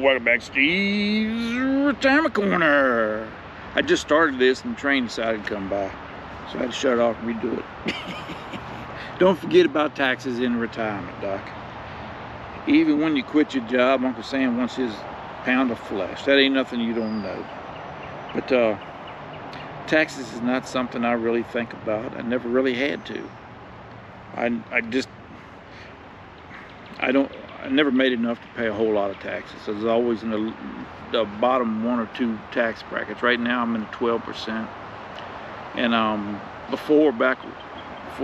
Welcome back, Steve's Retirement Corner. I just started this and the train decided to come by, so I had to shut it off and redo it. Don't forget about taxes in retirement, Doc. Even when you quit your job, Uncle Sam wants his pound of flesh. That ain't nothing you don't know. But taxes is not something I really think about. I never really had to. I never made enough to pay a whole lot of taxes. I was always in the bottom 1 or 2 tax brackets. Right now I'm in the 12%. And before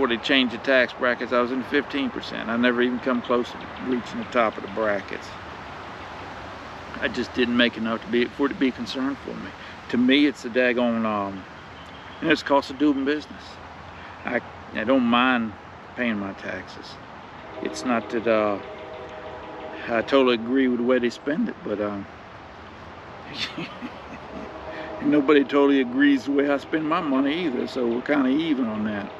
they changed the tax brackets, I was in the 15%. I never even come close to reaching the top of the brackets. I just didn't make enough for it to be a concern for me. To me, it's a daggone, it's the cost of doing business. I don't mind paying my taxes. It's not that I totally agree with the way they spend it, but nobody totally agrees the way I spend my money either, so we're kind of even on that.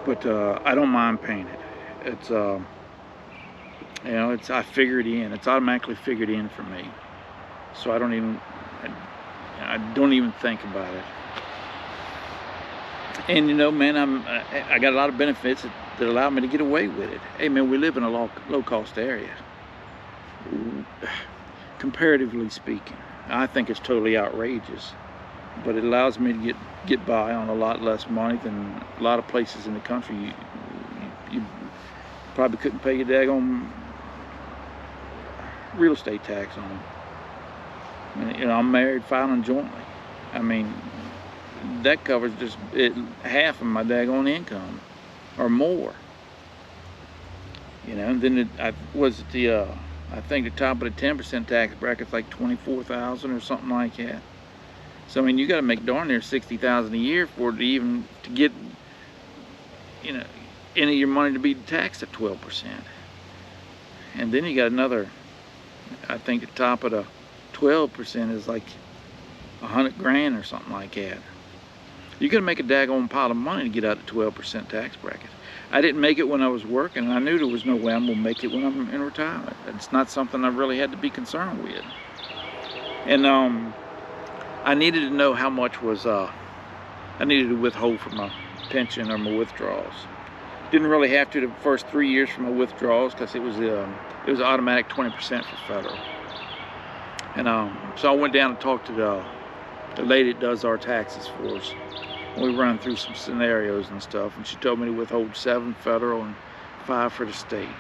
But I don't mind paying it. It's I figure it in. It's automatically figured in for me, so I don't even think about it. And you know, man, I got a lot of benefits that allow me to get away with it. Hey man, we live in a low-cost area. Comparatively speaking, I think it's totally outrageous, but it allows me to get by on a lot less money than a lot of places in the country. You probably couldn't pay your daggone real estate tax on. You know, I'm married, filing jointly. I mean, that covers just half of my daggone income or more. You know, and then I think the top of the 10% tax bracket's like $24,000 or something like that. So I mean, you got to make darn near $60,000 a year for it to get, you know, any of your money to be taxed at 12%. And then you got another. I think the top of the 12% is like $100,000 or something like that. You got to make a daggone pile of money to get out of the 12% tax bracket. I didn't make it when I was working, and I knew there was no way I'm going to make it when I'm in retirement. It's not something I really had to be concerned with. And I needed to know how much was I needed to withhold from my pension or my withdrawals. Didn't really have to the first 3 years for my withdrawals because it was automatic 20% for federal. And so I went down and talked to the lady that does our taxes for us. We run through some scenarios and stuff, and she told me to withhold 7 federal and 5 for the state.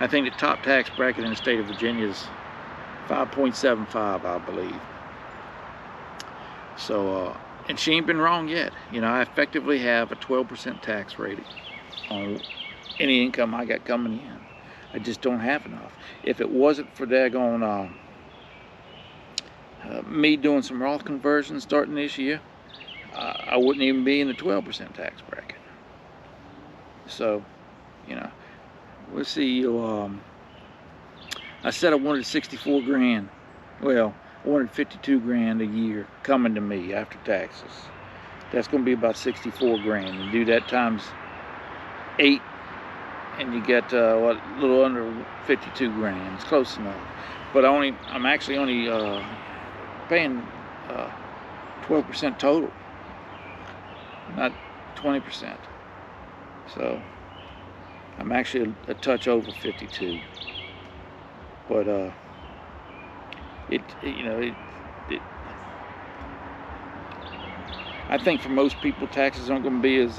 I think the top tax bracket in the state of Virginia is 5.75, I believe. So, and she ain't been wrong yet. You know, I effectively have a 12% tax rate on any income I got coming in. I just don't have enough. If it wasn't for daggone me doing some Roth conversions starting this year, I wouldn't even be in the 12% tax bracket. So, you know, we'll see. I said I wanted 64 grand. Well, I wanted 52 grand a year coming to me after taxes. That's going to be about 64 grand. You do that times 8, and you get a little under 52 grand. It's close enough. But I'm actually only paying 12% total, not 20%. So I'm actually a touch over 52. But I think for most people, taxes aren't going to be as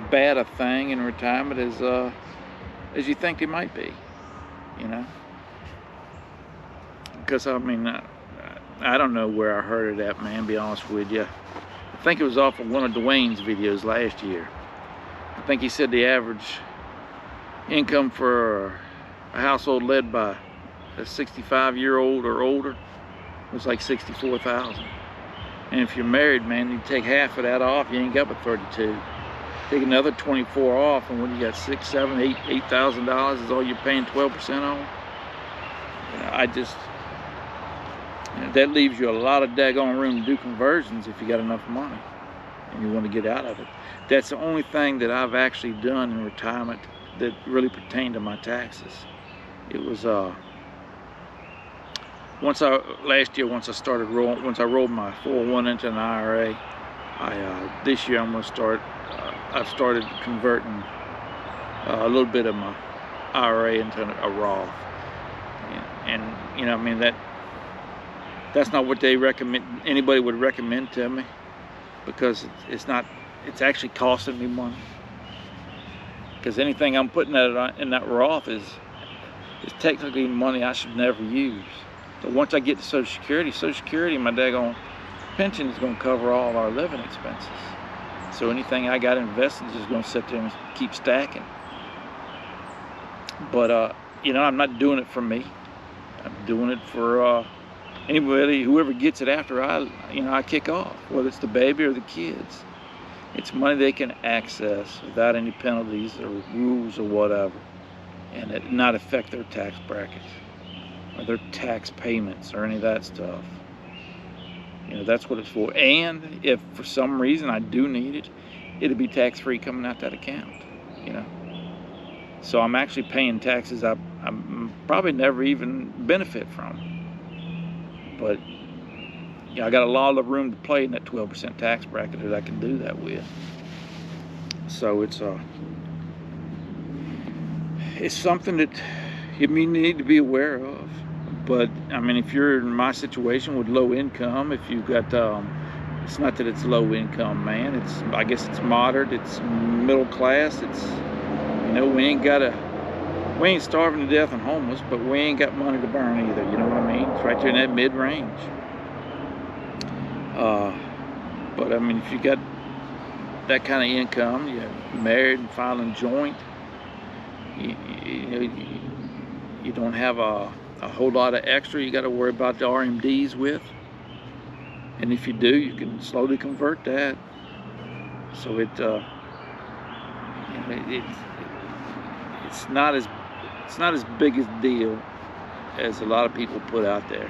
bad a thing in retirement as you think they might be. You know, because I mean, I don't know where I heard it at, man, be honest with you. I think it was off of one of Dwayne's videos last year. I think he said the average income for a household led by a 65-year-old or older was like $64,000. And if you're married, man, you take half of that off, you ain't got but 32. Take another 24 off, and when you got $6,000, $7,000, $8,000 is all you're paying 12% on. You know, that leaves you a lot of daggone room to do conversions if you got enough money and you want to get out of it. That's the only thing that I've actually done in retirement that really pertained to my taxes. It was once I rolled my 401 into an IRA, this year I'm gonna start. I've started converting a little bit of my IRA into a Roth, and you know, I mean, that's not what they recommend. Anybody would recommend to me, because it's not. It's actually costing me money, because anything I'm putting in that Roth is technically money I should never use. So once I get to Social Security, my daggone pension is going to cover all our living expenses. So anything I got invested is just going to sit there and keep stacking. But you know, I'm not doing it for me. I'm doing it for anybody, whoever gets it after I kick off, whether it's the baby or the kids. It's money they can access without any penalties or rules or whatever, and it not affect their tax brackets or their tax payments or any of that stuff. You know, that's what it's for. And if for some reason I do need it, it'll be tax-free coming out that account, you know. So I'm actually paying taxes I'm probably never even benefit from. But yeah, I got a lot of room to play in that 12% tax bracket that I can do that with. So it's something that you need to be aware of. But I mean, if you're in my situation with low income, if you've got it's not that it's low income, man. I guess it's moderate, it's middle class. It's, you know, we ain't starving to death and homeless, but we ain't got money to burn either. You know what I mean? It's right there in that mid-range. But I mean, if you got that kind of income, you're married and filing joint, you don't have a whole lot of extra you got to worry about the RMDs with. And if you do, you can slowly convert that. So it's not as big a deal as a lot of people put out there.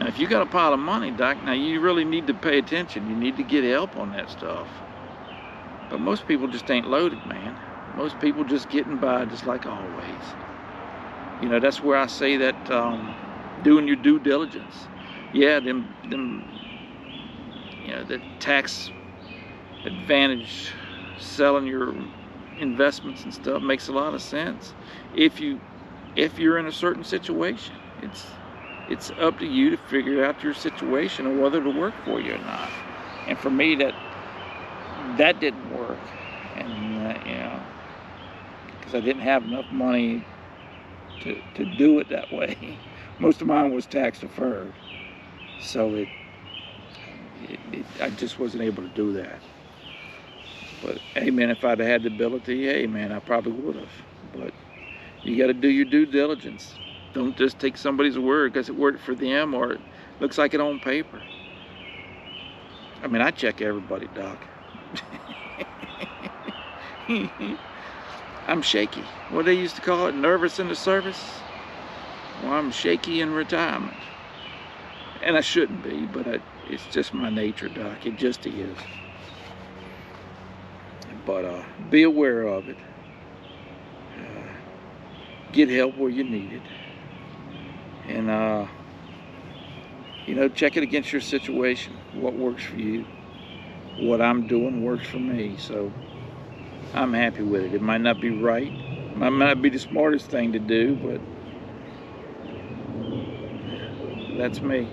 Now, if you got a pile of money, Doc, now you really need to pay attention. You need to get help on that stuff. But most people just ain't loaded, man. Most people just getting by, just like always. You know, that's where I say that doing your due diligence. Yeah, them, you know, the tax advantage, selling your investments and stuff makes a lot of sense. If you're in a certain situation, it's up to you to figure out your situation and whether it'll work for you or not. And for me, that didn't work, and you know, because I didn't have enough money to do it that way. Most of mine was tax deferred, so I just wasn't able to do that. But hey, man, if I'd had the ability, hey, man, I probably would have. But you got to do your due diligence. Don't just take somebody's word because it worked for them or it looks like it on paper. I mean, I check everybody, Doc. I'm shaky. What they used to call it, nervous in the service? Well, I'm shaky in retirement. And I shouldn't be, but it's just my nature, Doc. It just is. But be aware of it. Get help where you need it. And, you know, check it against your situation. What works for you. What I'm doing works for me. So I'm happy with it. It might not be right. It might not be the smartest thing to do, but that's me.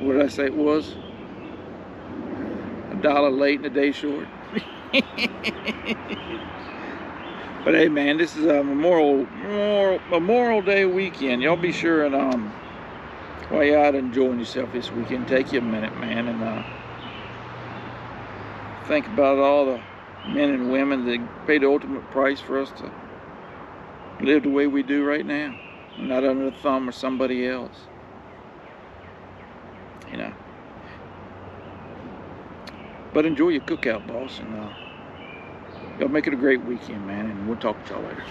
What did I say it was? $1 late and a day short. But hey, man, this is a Memorial Day weekend. Y'all be sure and while you're out enjoying yourself this weekend, take you a minute, man, and think about all the men and women that pay the ultimate price for us to live the way we do right now, not under the thumb of somebody else. You know. But enjoy your cookout, boss, and y'all make it a great weekend, man, and we'll talk to y'all later.